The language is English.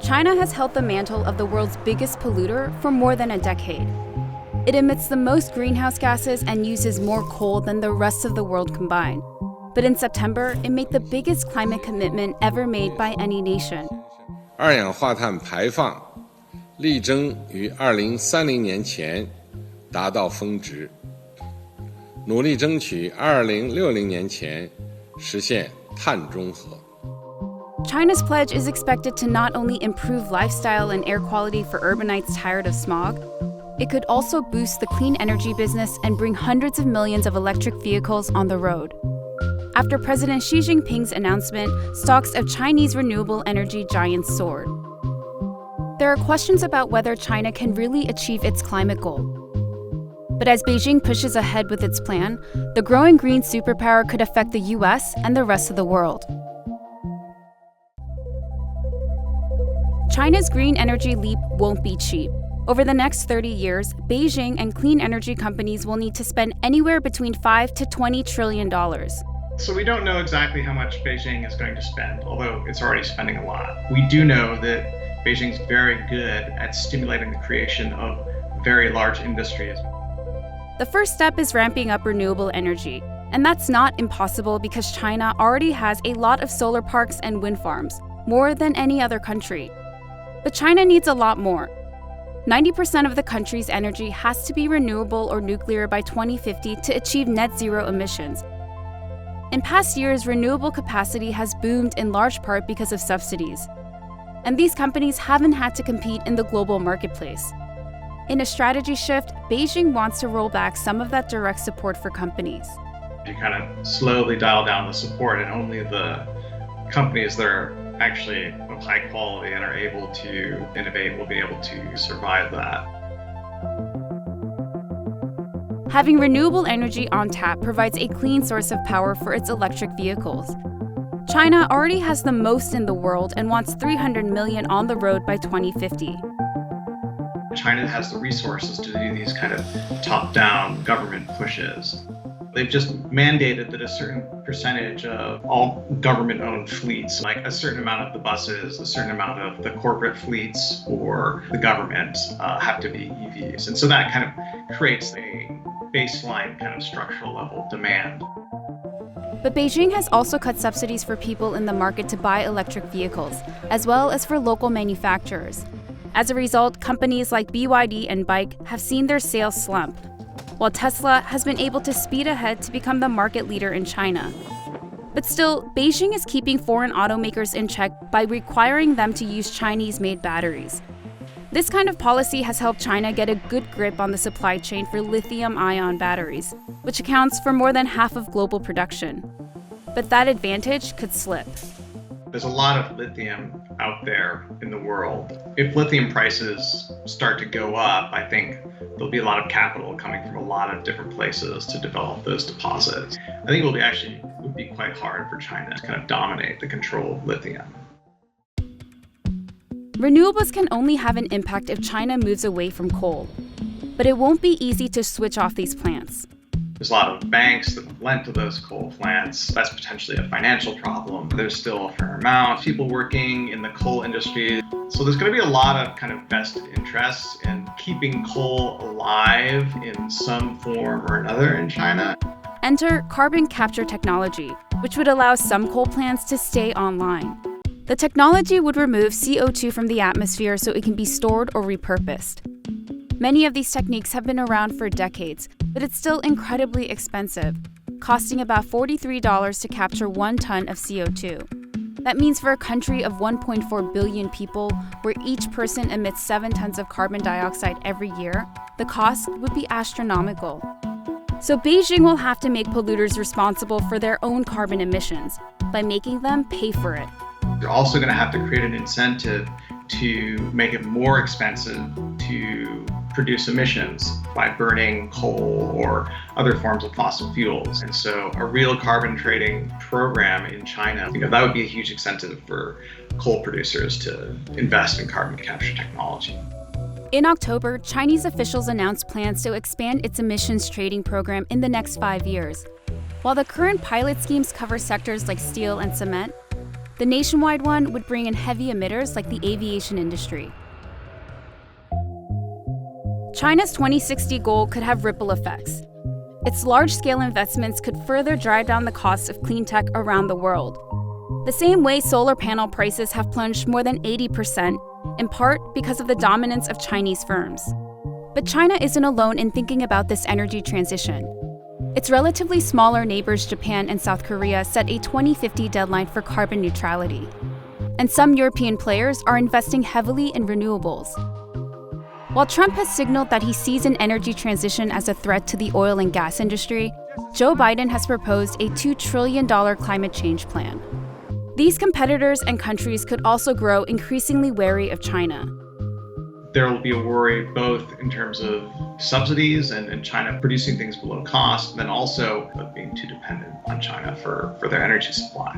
China has held the mantle of the world's biggest polluter for more than a decade. It emits the most greenhouse gases and uses more coal than the rest of the world combined. But in September, it made the biggest climate commitment ever made by any nation. 二氧化碳排放力争于2030年前达到峰值，努力争取2060年前实现碳中和。China's pledge is expected to not only improve lifestyle and air quality for urbanites tired of smog, it could also boost the clean energy business and bring hundreds of millions of electric vehicles on the road. After President Xi Jinping's announcement, stocks of Chinese renewable energy giants soared. There are questions about whether China can really achieve its climate goal. But as Beijing pushes ahead with its plan, the growing green superpower could affect the US and the rest of the world. China's green energy leap won't be cheap. Over the next 30 years, Beijing and clean energy companies will need to spend anywhere between $5 to $20 trillion. So we don't know exactly how much Beijing is going to spend, although it's already spending a lot. We do know that Beijing's very good at stimulating the creation of very large industries. The first step is ramping up renewable energy, and that's not impossible because China already has a lot of solar parks and wind farms, more than any other country. But China needs a lot more. 90% of the country's energy has to be renewable or nuclear by 2050 to achieve net zero emissions. In past years, renewable capacity has boomed in large part because of subsidies. And these companies haven't had to compete in the global marketplace. In a strategy shift, Beijing wants to roll back some of that direct support for companies. You kind of slowly dial down the support, and only the companies that are actually of high quality and are able to innovate will be able to survive that. Having renewable energy on tap provides a clean source of power for its electric vehicles. China already has the most in the world and wants 300 million on the road by 2050. China has the resources to do these kind of top-down government pushes. They've just mandated that a certain percentage of all government-owned fleets, like a certain amount of the buses, a certain amount of the corporate fleets for the government have to be EVs. And so that kind of creates a baseline kind of structural level demand. But Beijing has also cut subsidies for people in the market to buy electric vehicles, as well as for local manufacturers. As a result, companies like BYD and BAIC have seen their sales slump, while Tesla has been able to speed ahead to become the market leader in China. But still, Beijing is keeping foreign automakers in check by requiring them to use Chinese-made batteries. This kind of policy has helped China get a good grip on the supply chain for lithium-ion batteries, which accounts for more than half of global production. But that advantage could slip. There's a lot of lithium out there in the world. If lithium prices start to go up, I think there'll be a lot of capital coming from a lot of different places to develop those deposits. I think it would be quite hard for China to kind of dominate the control of lithium. Renewables can only have an impact if China moves away from coal. But it won't be easy to switch off these plants. There's a lot of banks that have lent to those coal plants. That's potentially a financial problem. There's still a fair amount of people working in the coal industry. So there's going to be a lot of kind of vested interests in keeping coal alive in some form or another in China. Enter carbon capture technology, which would allow some coal plants to stay online. The technology would remove CO2 from the atmosphere so it can be stored or repurposed. Many of these techniques have been around for decades, but it's still incredibly expensive, costing about $43 to capture 1 ton of CO2. That means for a country of 1.4 billion people, where each person emits 7 tons of carbon dioxide every year, the cost would be astronomical. So Beijing will have to make polluters responsible for their own carbon emissions by making them pay for it. They're also going to have to create an incentive to make it more expensive to produce emissions by burning coal or other forms of fossil fuels. And so a real carbon trading program in China, that would be a huge incentive for coal producers to invest in carbon capture technology. In October, Chinese officials announced plans to expand its emissions trading program in the next 5 years. While the current pilot schemes cover sectors like steel and cement, The nationwide one would bring in heavy emitters like the aviation industry. China's 2060 goal could have ripple effects. Its large-scale investments could further drive down the costs of clean tech around the world. The same way solar panel prices have plunged more than 80%, in part because of the dominance of Chinese firms. But China isn't alone in thinking about this energy transition. Its relatively smaller neighbors Japan and South Korea set a 2050 deadline for carbon neutrality. And some European players are investing heavily in renewables. While Trump has signaled that he sees an energy transition as a threat to the oil and gas industry, Joe Biden has proposed a $2 trillion climate change plan. These competitors and countries could also grow increasingly wary of China. There will be a worry both in terms of subsidies and China producing things below cost, and then also of being too dependent on China for their energy supply.